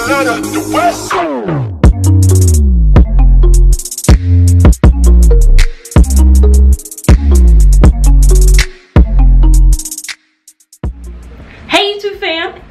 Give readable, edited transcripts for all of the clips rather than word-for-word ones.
Atlanta, the west side.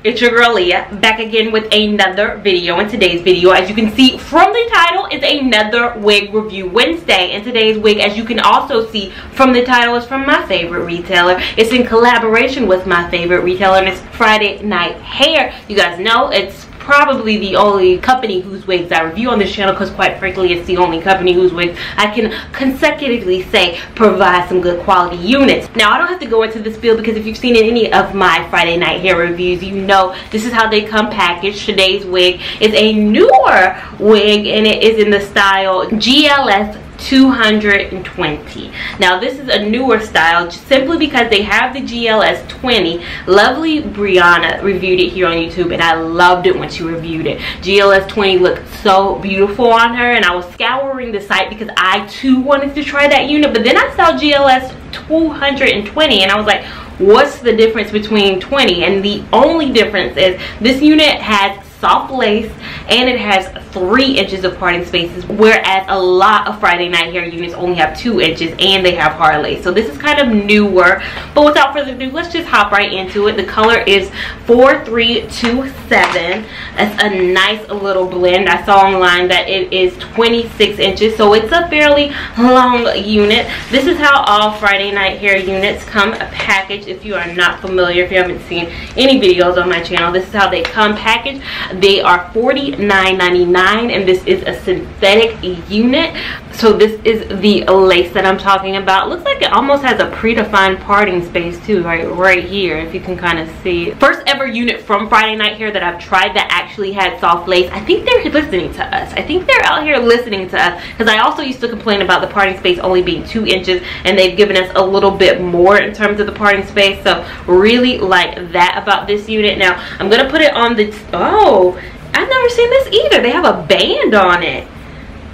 It's your girl Leah, back again with another video. In today's video, as you can see from the title, is another wig review Wednesday. And today's wig, as you can also see from the title, is from my favorite retailer. It's in collaboration with my favorite retailer, and it's Friday Night Hair. You guys know it's probably the only company whose wigs I review on this channel, because quite frankly it's the only company whose wigs I can consecutively say provide some good quality units. Now I don't have to go into this spiel, because if you've seen any of my Friday Night Hair reviews, you know this is how they come packaged. Today's wig is a newer wig, and it is in the style GLS 220. Now this is a newer style simply because they have the GLS 20. Lovely Brianna reviewed it here on YouTube, and I loved it when she reviewed it. GLS 20 looked so beautiful on her, and I was scouring the site because I too wanted to try that unit, but then I saw GLS 220 and I was like, what's the difference between 20? And the only difference is this unit has soft lace and it has 3 inches of parting spaces, whereas a lot of Friday Night Hair units only have 2 inches and they have hard lace. So this is kind of newer, but without further ado, let's just hop right into it. The color is 4327. That's a nice little blend. I saw online that it is 26 inches, so it's a fairly long unit. This is how all Friday Night Hair units come packaged. If you are not familiar, if you haven't seen any videos on my channel, this is how they come packaged. They are $49.99, and this is a synthetic unit. So this is the lace that I'm talking about. Looks like it almost has a predefined parting space too, right here, if you can kind of see. First ever unit from Friday Night Hair that I've tried that actually had soft lace. I think they're listening to us. I think they're out here listening to us, because I also used to complain about the parting space only being 2 inches, and they've given us a little bit more in terms of the parting space. So really like that about this unit. Now I'm gonna put it on the, oh, I've never seen this either. They have a band on it.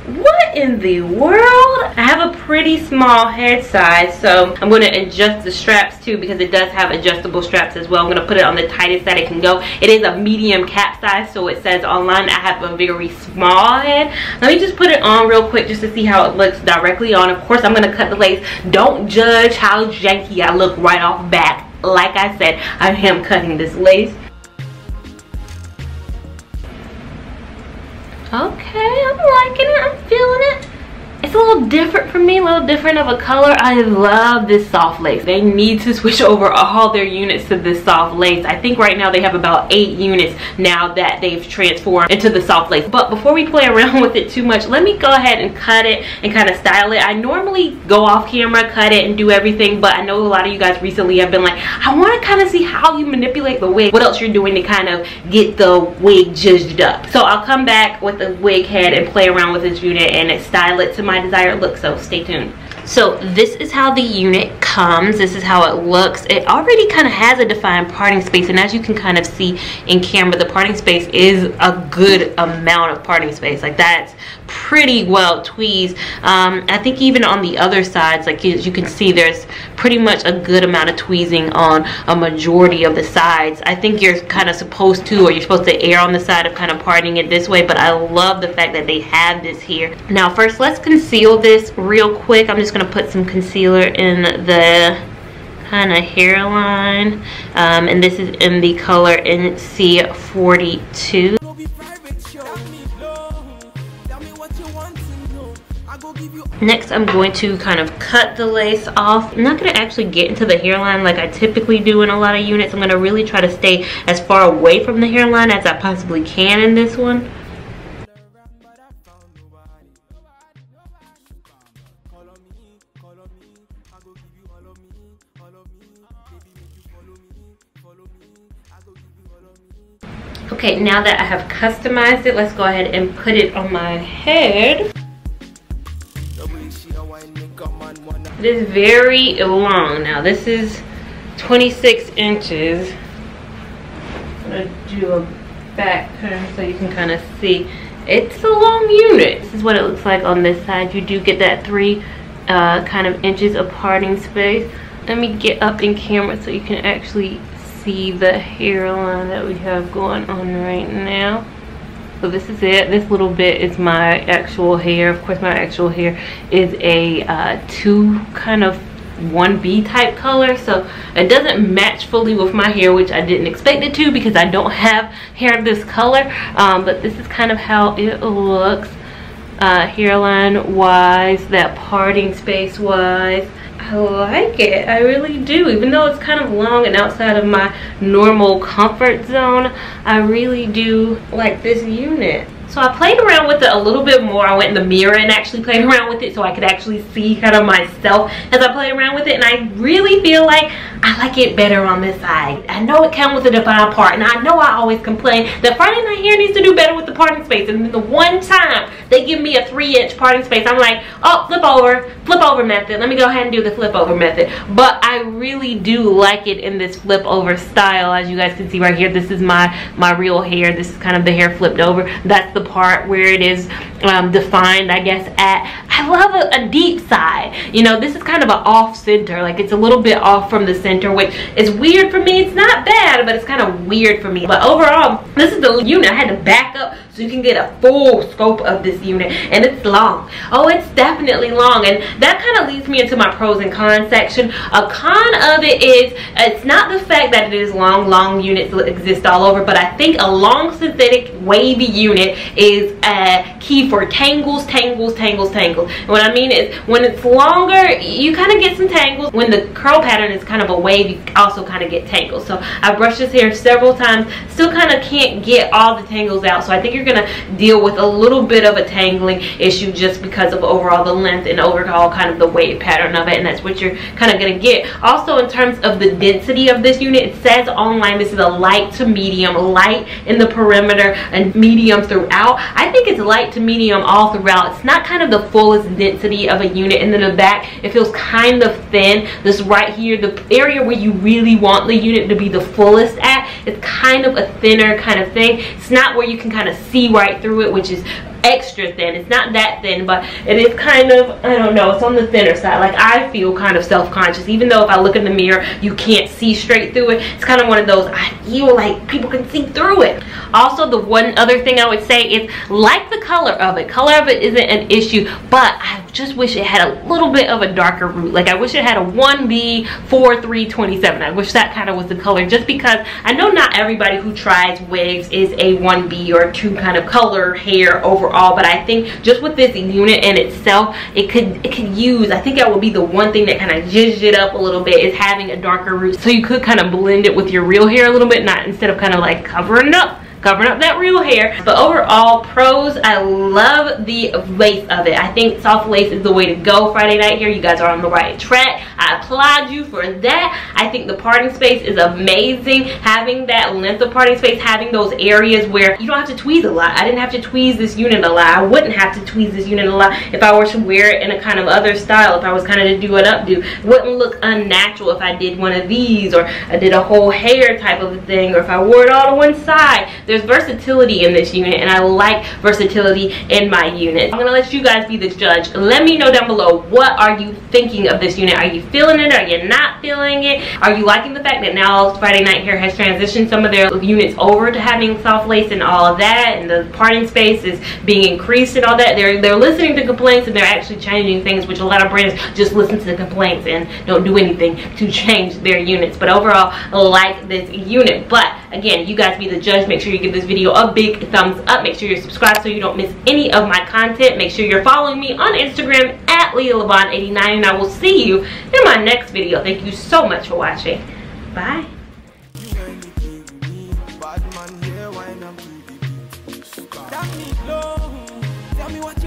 What in the world? I have a pretty small head size, so I'm going to adjust the straps too, because it does have adjustable straps as well. I'm going to put it on the tightest that it can go. It is a medium cap size, so it says online I have a very small head. Let me just put it on real quick just to see how it looks directly on. Of course, I'm going to cut the lace. Don't judge how janky I look right off back. Like I said, I am cutting this lace. Okay, I'm liking it, I'm feeling it. It's a little different for me, a little different of a color. I love this soft lace. They need to switch over all their units to this soft lace. I think right now they have about 8 units now that they've transformed into the soft lace. But before we play around with it too much, let me go ahead and cut it and kind of style it. I normally go off camera, cut it, and do everything, but I know a lot of you guys recently have been like, I want to kind of see how you manipulate the wig, what else you're doing to kind of get the wig zhuzhed up. So I'll come back with the wig head and play around with this unit and style it to my desired look, so stay tuned. So this is how the unit comes. This is how it looks. It already kind of has a defined parting space, and as you can kind of see in camera, the parting space is a good amount of parting space. Like, that's pretty well tweezed. I think even on the other sides, like you can see, there's pretty much a good amount of tweezing on a majority of the sides. I think you're kind of supposed to, or you're supposed to err on the side of kind of parting it this way, but I love the fact that they have this here. Now first, let's conceal this real quick. I'm just going to put some concealer in the kind of hairline, and this is in the color NC42. Next, I'm going to kind of cut the lace off. I'm not going to actually get into the hairline like I typically do in a lot of units. I'm going to really try to stay as far away from the hairline as I possibly can in this one. Okay, now that I have customized it, let's go ahead and put it on my head. It is very long. Now this is 26 inches. I'm gonna do a back turn so you can kind of see. It's a long unit. This is what it looks like on this side. You do get that 3 kind of inches of parting space. Let me get up in camera so you can actually see the hairline that we have going on right now. So this is it. This little bit is my actual hair. Of course, my actual hair is a 2 kind of 1B type color, so it doesn't match fully with my hair, which I didn't expect it to because I don't have hair this color. But this is kind of how it looks, hairline wise, that parting space wise. I like it. I really do. Even though it's kind of long and outside of my normal comfort zone, I really do like this unit. So I played around with it a little bit more. I went in the mirror and actually played around with it so I could actually see kind of myself as I played around with it. And I really feel like I like it better on this side. I know it comes with a defined part, and I know I always complain that Friday night hair needs to do better with the parting space. And then the one time they give me a 3-inch parting space, I'm like, oh, flip over method. Let me go ahead and do the flip over method. But I really do like it in this flip over style. As you guys can see right here, this is my real hair. This is kind of the hair flipped over. That's the part where it is defined, I guess, at, I love a deep side. You know, this is kind of an off center, like it's a little bit off from the center, which is weird for me. It's not bad, but it's kind of weird for me. But overall, this is the unit. I had to back up so you can get a full scope of this unit, and it's long. Oh, it's definitely long, and that kind of leads me into my pros and cons section. A con of it is, it's not the fact that it is long units exist all over, but I think a long synthetic wavy unit is key for tangles. And what I mean is, when it's longer, you kind of get some tangles. When the curl pattern is kind of a wave, you also kind of get tangles. So I brushed this hair several times, still kind of can't get all the tangles out. So I think you're gonna deal with a little bit of a tangling issue just because of overall the length and overall kind of the wave pattern of it, and that's what you're kind of gonna get. Also, in terms of the density of this unit, it says online this is a light to medium, light in the perimeter and medium throughout. I think it's light to medium all throughout. It's not kind of the fullest density of a unit, and then the back, it feels kind of thin. This right here, the area where you really want the unit to be the fullest at, it's kind of a thinner kind of thing. It's not where you can kind of see right through it, which is extra thin. It's not that thin, but it is kind of, I don't know, it's on the thinner side. Like, I feel kind of self-conscious, even though if I look in the mirror you can't see straight through it. It's kind of one of those, I feel like people can see through it. Also, the one other thing I would say is, like the color of it. Color of it isn't an issue, but I just wish it had a little bit of a darker root. Like, I wish it had a 1B 4327. I wish that kind of was the color, just because I know not everybody who tries wigs is a 1B or 2 kind of color hair overall, but I think just with this unit in itself, it could use, I think that would be the one thing that kind of zhuzhed it up a little bit, is having a darker root, so you could kind of blend it with your real hair a little bit, not instead of kind of like covering up that real hair. But overall, pros, I love the lace of it. I think soft lace is the way to go Friday night hair. You guys are on the right track. I applaud you for that. I think the parting space is amazing. Having that length of parting space, having those areas where you don't have to tweeze a lot. I didn't have to tweeze this unit a lot. I wouldn't have to tweeze this unit a lot if I were to wear it in a kind of other style. If I was kind of to do an updo, it wouldn't look unnatural if I did one of these, or I did a whole hair type of a thing, or if I wore it all to one side. There's versatility in this unit, and I like versatility in my unit. I'm gonna let you guys be the judge. Let me know down below, what are you thinking of this unit? Are you feeling it? Are you not feeling it? Are you liking the fact that now Friday Night Hair has transitioned some of their units over to having soft lace and all of that, and the parting space is being increased and all that? They're listening to complaints, and they're actually changing things, which a lot of brands just listen to the complaints and don't do anything to change their units. But overall, I like this unit. But again, you guys be the judge. Make sure you give this video a big thumbs up. Make sure you're subscribed so you don't miss any of my content. Make sure you're following me on Instagram at Lia Lavon 89, and I will see you in my next video. Thank you so much for watching. Bye. Tell me what